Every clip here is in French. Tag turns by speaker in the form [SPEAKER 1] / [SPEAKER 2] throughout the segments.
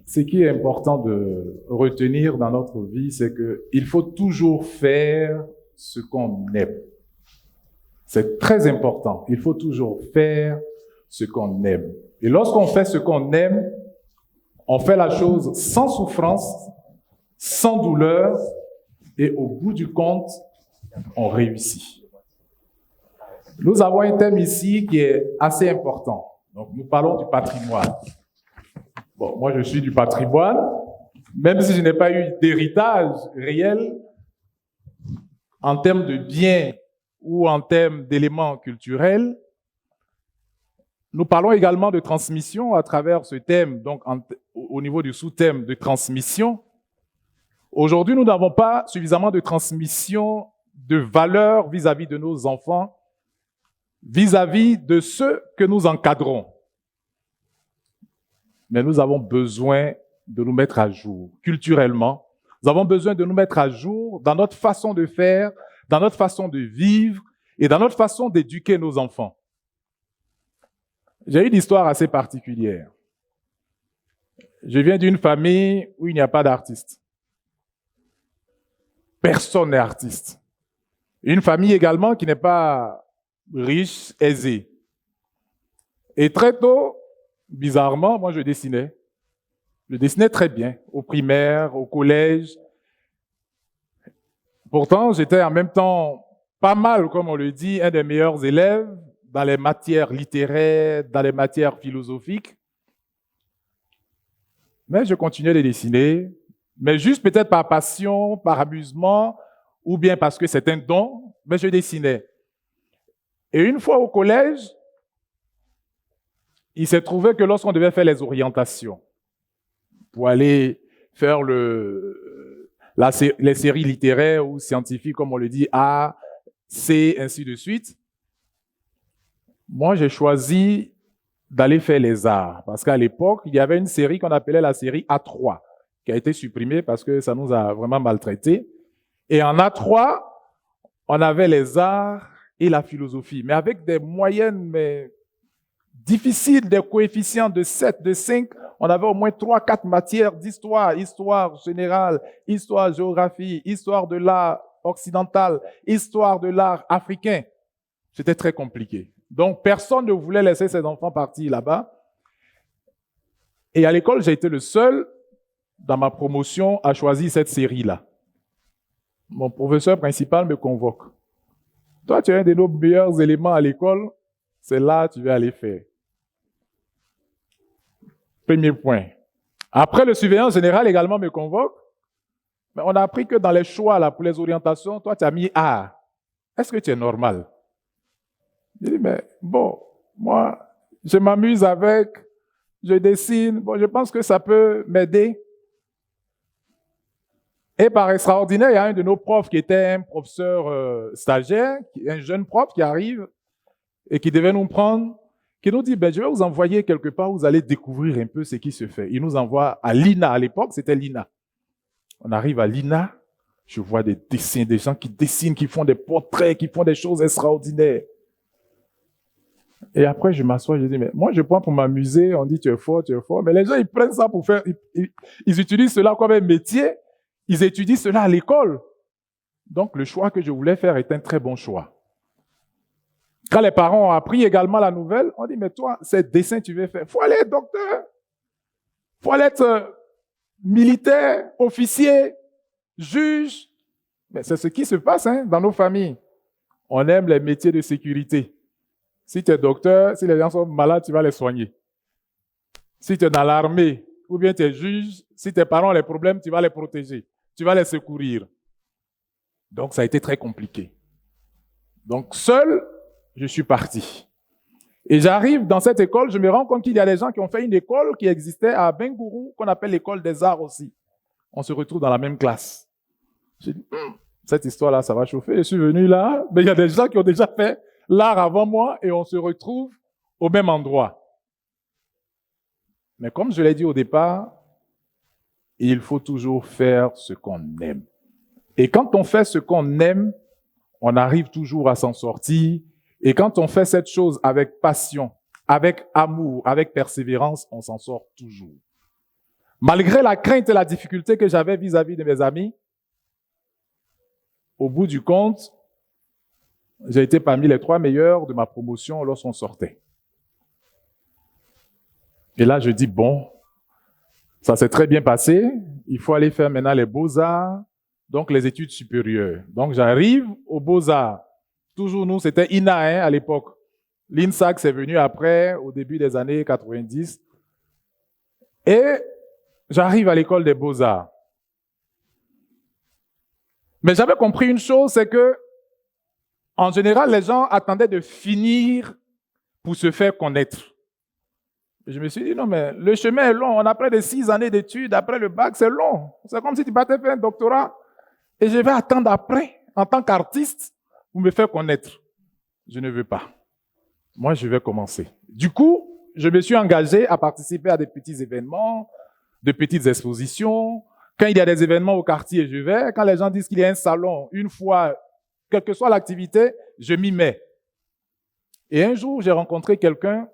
[SPEAKER 1] ce qui est important de retenir dans notre vie, c'est qu'il faut toujours faire ce qu'on aime. C'est très important. Il faut toujours faire ce qu'on aime. Et lorsqu'on fait ce qu'on aime, on fait la chose sans souffrance, sans douleur, et au bout du compte, on réussit. Nous avons un thème ici qui est assez important. Donc, nous parlons du patrimoine. Bon, moi, je suis du patrimoine, même si je n'ai pas eu d'héritage réel en termes de biens ou en termes d'éléments culturels. Nous parlons également de transmission à travers ce thème, donc au niveau du sous-thème de transmission. Aujourd'hui, nous n'avons pas suffisamment de transmission de valeurs vis-à-vis de nos enfants, vis-à-vis de ceux que nous encadrons. Mais nous avons besoin de nous mettre à jour culturellement. Nous avons besoin de nous mettre à jour dans notre façon de faire, dans notre façon de vivre et dans notre façon d'éduquer nos enfants. J'ai une histoire assez particulière. Je viens d'une famille où il n'y a pas d'artiste. Personne n'est artiste. Une famille également qui n'est pas riche, aisée. Et très tôt, bizarrement, moi je dessinais. Je dessinais très bien, au primaire, au collège. Pourtant, j'étais en même temps pas mal, comme on le dit, un des meilleurs élèves dans les matières littéraires, dans les matières philosophiques. Mais je continuais de dessiner, mais juste peut-être par passion, par amusement, ou bien parce que c'est un don, mais je dessinais. Et une fois au collège, il s'est trouvé que lorsqu'on devait faire les orientations pour aller faire les séries littéraires ou scientifiques, comme on le dit, A, C, ainsi de suite, moi j'ai choisi d'aller faire les arts. Parce qu'à l'époque, il y avait une série qu'on appelait la série A3, qui a été supprimée parce que ça nous a vraiment maltraités. Et en A3, on avait les arts et la philosophie, mais avec des moyennes difficiles, des coefficients de 7, de 5. On avait au moins 3-4 matières d'histoire, histoire générale, histoire, géographie, histoire de l'art occidental, histoire de l'art africain. C'était très compliqué. Donc, personne ne voulait laisser ses enfants partir là-bas. Et à l'école, j'ai été le seul dans ma promotion à choisir cette série-là. Mon professeur principal me convoque. Toi, tu es un de nos meilleurs éléments à l'école, c'est là que tu vas aller faire. Premier point. Après, le surveillant général également me convoque. Mais on a appris que dans les choix là, pour les orientations, toi, tu as mis A. Est-ce que tu es normal? Je dis, mais bon, moi, je m'amuse avec, je dessine, bon, je pense que ça peut m'aider. Et par extraordinaire, il y a un de nos profs qui était un professeur stagiaire, un jeune prof qui arrive et qui devait nous prendre, qui nous dit, ben, je vais vous envoyer quelque part, vous allez découvrir un peu ce qui se fait. Il nous envoie à l'INA, à l'époque, c'était l'INA. On arrive à l'INA, je vois des dessins, des gens qui dessinent, qui font des portraits, qui font des choses extraordinaires. Et après, je m'assois, je dis, mais moi, je prends pour m'amuser, on dit, tu es fort, mais les gens, ils prennent ça pour faire, ils utilisent cela comme un métier, ils étudient cela à l'école. Donc, le choix que je voulais faire est un très bon choix. Quand les parents ont appris également la nouvelle, on dit, mais toi, ces dessins tu veux faire, il faut aller être docteur, il faut aller être militaire, officier, juge. Mais c'est ce qui se passe dans nos familles. On aime les métiers de sécurité. Si tu es docteur, si les gens sont malades, tu vas les soigner. Si tu es dans l'armée, ou bien tu es juge, si tes parents ont les problèmes, tu vas les protéger, tu vas les secourir. Donc, ça a été très compliqué. Donc, seul, je suis parti. Et j'arrive dans cette école, je me rends compte qu'il y a des gens qui ont fait une école qui existait à Bengourou, qu'on appelle l'école des arts aussi. On se retrouve dans la même classe. J'ai dit, cette histoire-là, ça va chauffer. Je suis venu là, mais il y a des gens qui ont déjà fait l'art avant moi et on se retrouve au même endroit. Mais comme je l'ai dit au départ, il faut toujours faire ce qu'on aime. Et quand on fait ce qu'on aime, on arrive toujours à s'en sortir. Et quand on fait cette chose avec passion, avec amour, avec persévérance, on s'en sort toujours. Malgré la crainte et la difficulté que j'avais vis-à-vis de mes amis, au bout du compte, j'ai été parmi les 3 meilleurs de ma promotion lorsqu'on sortait. Et là, je dis, bon, ça s'est très bien passé. Il faut aller faire maintenant les beaux-arts, donc les études supérieures. Donc, j'arrive aux beaux-arts. Toujours nous, c'était INA à l'époque. L'INSAC, c'est venu après, au début des années 90. Et j'arrive à l'école des beaux-arts. Mais j'avais compris une chose, c'est que, en général, les gens attendaient de finir pour se faire connaître. Je me suis dit, non, mais le chemin est long. On a près de 6 années d'études. Après le bac, c'est long. C'est comme si tu partais faire un doctorat. Et je vais attendre après, en tant qu'artiste, pour me faire connaître. Je ne veux pas. Moi, je vais commencer. Du coup, je me suis engagé à participer à des petits événements, de petites expositions. Quand il y a des événements au quartier, je vais. Quand les gens disent qu'il y a un salon, une fois, quelle que soit l'activité, je m'y mets. Et un jour, j'ai rencontré quelqu'un,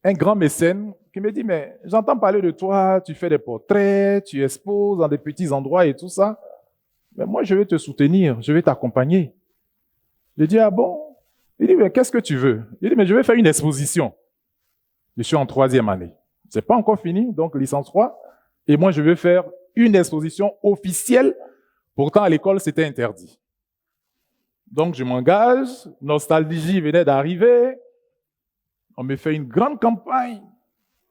[SPEAKER 1] un grand mécène, qui me dit, mais j'entends parler de toi, tu fais des portraits, tu exposes dans des petits endroits et tout ça. Mais moi, je vais te soutenir, je vais t'accompagner. Je dis, ah bon? Il dit, mais qu'est-ce que tu veux? Il dit, mais je vais faire une exposition. Je suis en 3e année. C'est pas encore fini, donc licence 3. Et moi, je veux faire une exposition officielle. Pourtant, à l'école, c'était interdit. Donc, je m'engage. Nostalgie venait d'arriver. On me fait une grande campagne.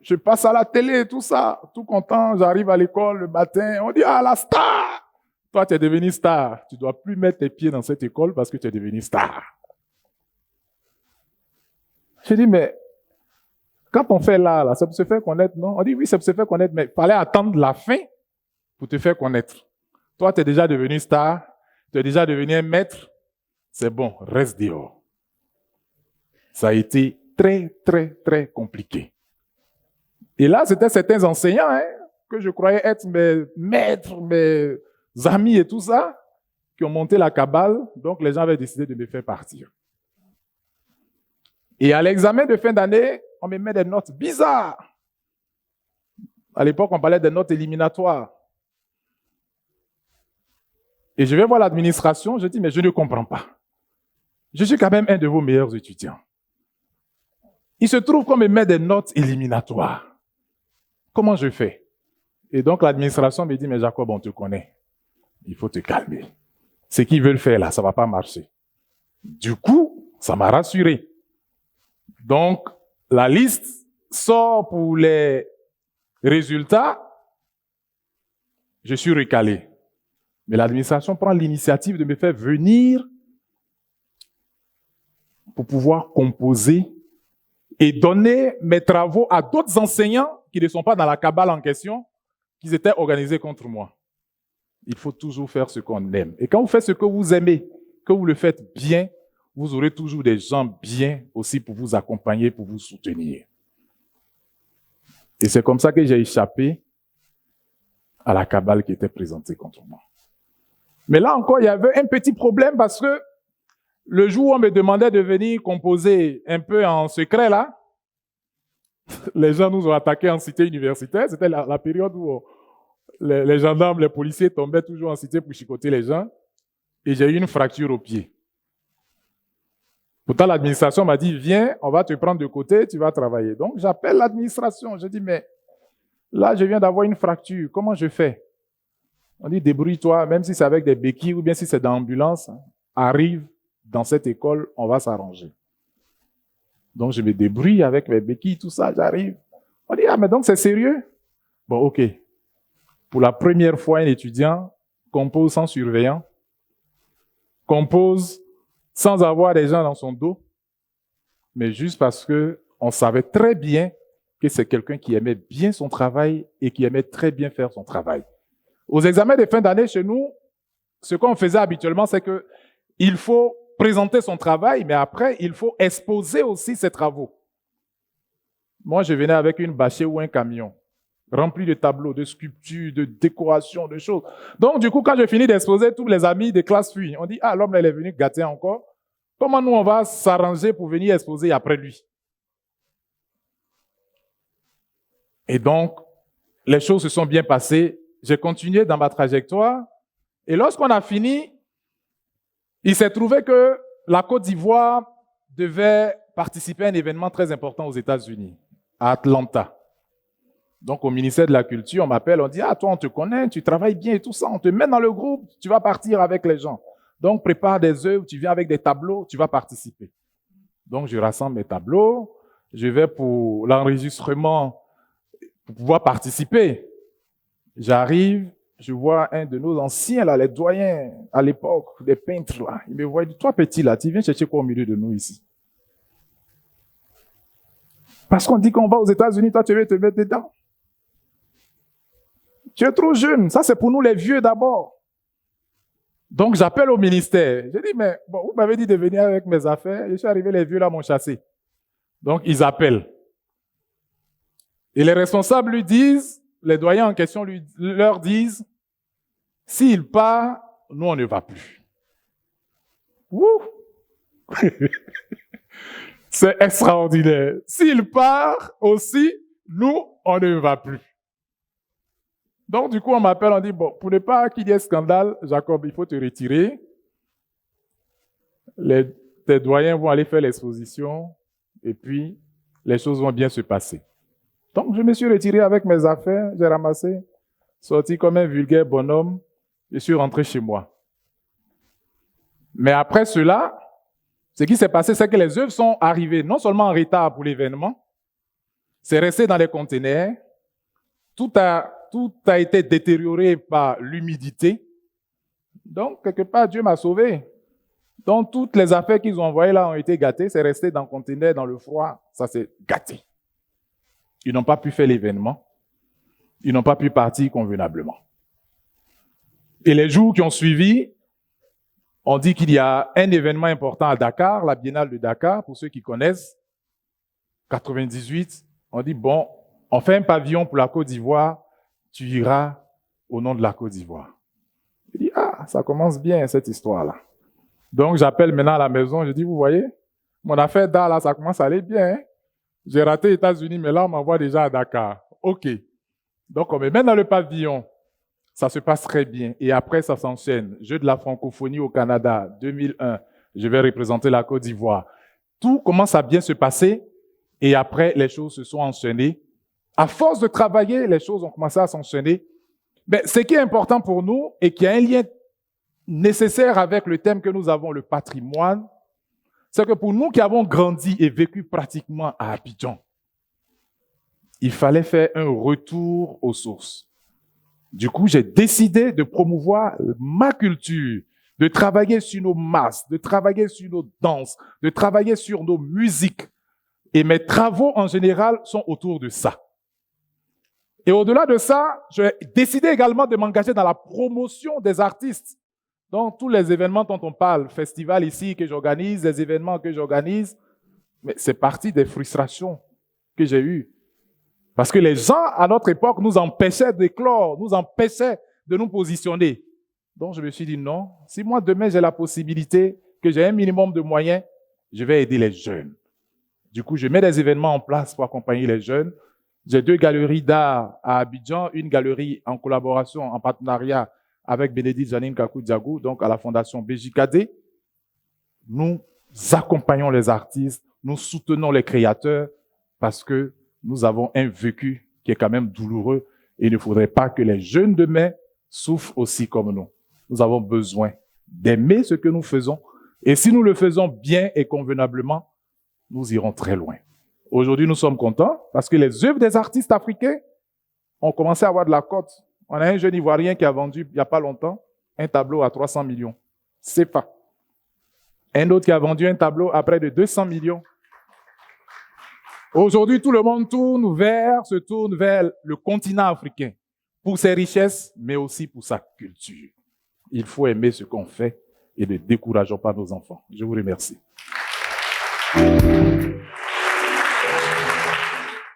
[SPEAKER 1] Je passe à la télé, tout ça. Tout content, j'arrive à l'école le matin. On dit, ah, la star! Toi, tu es devenu star. Tu ne dois plus mettre tes pieds dans cette école parce que tu es devenu star. Je dis, mais quand on fait là, c'est pour se faire connaître, non? On dit, oui, c'est pour se faire connaître, mais il fallait attendre la fin pour te faire connaître. Toi, tu es déjà devenu star. Tu es déjà devenu un maître. C'est bon, reste dehors. Ça a été très, très, très compliqué. Et là, c'était certains enseignants que je croyais être mes maîtres, mes amis et tout ça, qui ont monté la cabale. Donc, les gens avaient décidé de me faire partir. Et à l'examen de fin d'année, on me met des notes bizarres. À l'époque, on parlait des notes éliminatoires. Et je vais voir l'administration, je dis, mais je ne comprends pas. Je suis quand même un de vos meilleurs étudiants. Il se trouve qu'on me met des notes éliminatoires. Comment je fais? Et donc l'administration me dit, mais Jacob, on te connaît. Il faut te calmer. Ce qu'ils veulent faire là, ça ne va pas marcher. Du coup, ça m'a rassuré. Donc, la liste sort pour les résultats. Je suis recalé. Mais l'administration prend l'initiative de me faire venir pour pouvoir composer et donner mes travaux à d'autres enseignants qui ne sont pas dans la cabale en question, qui étaient organisés contre moi. Il faut toujours faire ce qu'on aime. Et quand vous faites ce que vous aimez, que vous le faites bien, vous aurez toujours des gens bien aussi pour vous accompagner, pour vous soutenir. Et c'est comme ça que j'ai échappé à la cabale qui était présentée contre moi. Mais là encore, il y avait un petit problème parce que le jour où on me demandait de venir composer un peu en secret là, les gens nous ont attaqués en cité universitaire. C'était la période où les gendarmes, les policiers tombaient toujours en cité pour chicoter les gens. Et j'ai eu une fracture au pied. Pourtant, l'administration m'a dit, viens, on va te prendre de côté, tu vas travailler. Donc, j'appelle l'administration. Je dis, mais là, je viens d'avoir une fracture. Comment je fais? On dit, débrouille-toi, même si c'est avec des béquilles ou bien si c'est dans l'ambulance, arrive dans cette école, on va s'arranger. Donc, je me débrouille avec mes béquilles, tout ça, j'arrive. On dit, ah, mais donc c'est sérieux? Bon, ok. Pour la première fois, un étudiant compose sans surveillant, compose sans avoir des gens dans son dos, mais juste parce que on savait très bien que c'est quelqu'un qui aimait bien son travail et qui aimait très bien faire son travail. Aux examens de fin d'année chez nous, ce qu'on faisait habituellement, c'est que il faut présenter son travail, mais après, il faut exposer aussi ses travaux. Moi, je venais avec une bâchée ou un camion, rempli de tableaux, de sculptures, de décorations, de choses. Donc, du coup, quand je finis d'exposer, tous les amis de classe fuient. On dit, ah, l'homme, il est venu gâter encore. Comment nous, on va s'arranger pour venir exposer après lui? Et donc, les choses se sont bien passées. J'ai continué dans ma trajectoire. Et lorsqu'on a fini, il s'est trouvé que la Côte d'Ivoire devait participer à un événement très important aux États-Unis, à Atlanta. Donc, au ministère de la Culture, on m'appelle, on dit « Ah, toi, on te connaît, tu travailles bien et tout ça, on te met dans le groupe, tu vas partir avec les gens. Donc, prépare des œuvres, tu viens avec des tableaux, tu vas participer. » Donc, je rassemble mes tableaux, je vais pour l'enregistrement pour pouvoir participer. J'arrive, je vois un de nos anciens, là, les doyens à l'époque, des peintres, là. Il me voit, il dit « Toi, petit, là, tu viens chercher quoi au milieu de nous ici? » Parce qu'on dit qu'on va aux États-Unis, toi, tu veux te mettre dedans. Tu es trop jeune. Ça, c'est pour nous les vieux d'abord. Donc, j'appelle au ministère. Je dis, mais bon, vous m'avez dit de venir avec mes affaires. Je suis arrivé, les vieux là m'ont chassé. Donc, ils appellent. Et les responsables lui disent, les doyens en question leur disent, s'il part, nous, on ne va plus. Ouh! C'est extraordinaire. S'il part aussi, nous, on ne va plus. Donc, du coup, on m'appelle, on dit, bon, pour ne pas qu'il y ait scandale, Jacob, il faut te retirer. Tes doyens vont aller faire l'exposition et puis les choses vont bien se passer. Donc, je me suis retiré avec mes affaires, j'ai ramassé, sorti comme un vulgaire bonhomme, je suis rentré chez moi. Mais après cela, ce qui s'est passé, c'est que les œuvres sont arrivées non seulement en retard pour l'événement, c'est resté dans les conteneurs, tout a été détérioré par l'humidité. Donc, quelque part, Dieu m'a sauvé. Donc, toutes les affaires qu'ils ont envoyées là ont été gâtées. C'est resté dans le conteneur, dans le froid. Ça s'est gâté. Ils n'ont pas pu faire l'événement. Ils n'ont pas pu partir convenablement. Et les jours qui ont suivi, on dit qu'il y a un événement important à Dakar, la Biennale de Dakar, pour ceux qui connaissent. 98, on dit, bon, on fait un pavillon pour la Côte d'Ivoire, tu iras au nom de la Côte d'Ivoire. Je dis, ah, ça commence bien cette histoire-là. Donc, j'appelle maintenant à la maison, je dis, vous voyez, mon affaire d'art, là, ça commence à aller bien. Hein? J'ai raté les États-Unis, mais là, on m'envoie déjà à Dakar. OK. Donc, on me met dans le pavillon. Ça se passe très bien. Et après, ça s'enchaîne. Jeux de la francophonie au Canada, 2001. Je vais représenter la Côte d'Ivoire. Tout commence à bien se passer. Et après, les choses se sont enchaînées. À force de travailler, les choses ont commencé à s'enchaîner. Mais ce qui est important pour nous et qui a un lien nécessaire avec le thème que nous avons, le patrimoine, c'est que pour nous qui avons grandi et vécu pratiquement à Abidjan, il fallait faire un retour aux sources. Du coup, j'ai décidé de promouvoir ma culture, de travailler sur nos masses, de travailler sur nos danses, de travailler sur nos musiques. Et mes travaux en général sont autour de ça. Et au-delà de ça, j'ai décidé également de m'engager dans la promotion des artistes. Donc, tous les événements dont on parle, festivals ici que j'organise, les événements que j'organise, mais c'est parti des frustrations que j'ai eues. Parce que les gens, à notre époque, nous empêchaient d'éclore, nous empêchaient de nous positionner. Donc, je me suis dit non, si moi, demain, j'ai la possibilité, que j'ai un minimum de moyens, je vais aider les jeunes. Du coup, je mets des événements en place pour accompagner les jeunes. J'ai 2 galeries d'art à Abidjan, une galerie en collaboration, en partenariat avec Bénédicte Janine Kakou-Diagou, donc à la Fondation BJKD. Nous accompagnons les artistes, nous soutenons les créateurs parce que nous avons un vécu qui est quand même douloureux et il ne faudrait pas que les jeunes de demain souffrent aussi comme nous. Nous avons besoin d'aimer ce que nous faisons et si nous le faisons bien et convenablement, nous irons très loin. Aujourd'hui, nous sommes contents parce que les œuvres des artistes africains ont commencé à avoir de la cote. On a un jeune Ivoirien qui a vendu, il n'y a pas longtemps, un tableau à 300 millions. C'est pas. Un autre qui a vendu un tableau à près de 200 millions. Aujourd'hui, tout le monde se tourne vers le continent africain pour ses richesses, mais aussi pour sa culture. Il faut aimer ce qu'on fait et ne décourageons pas nos enfants. Je vous remercie.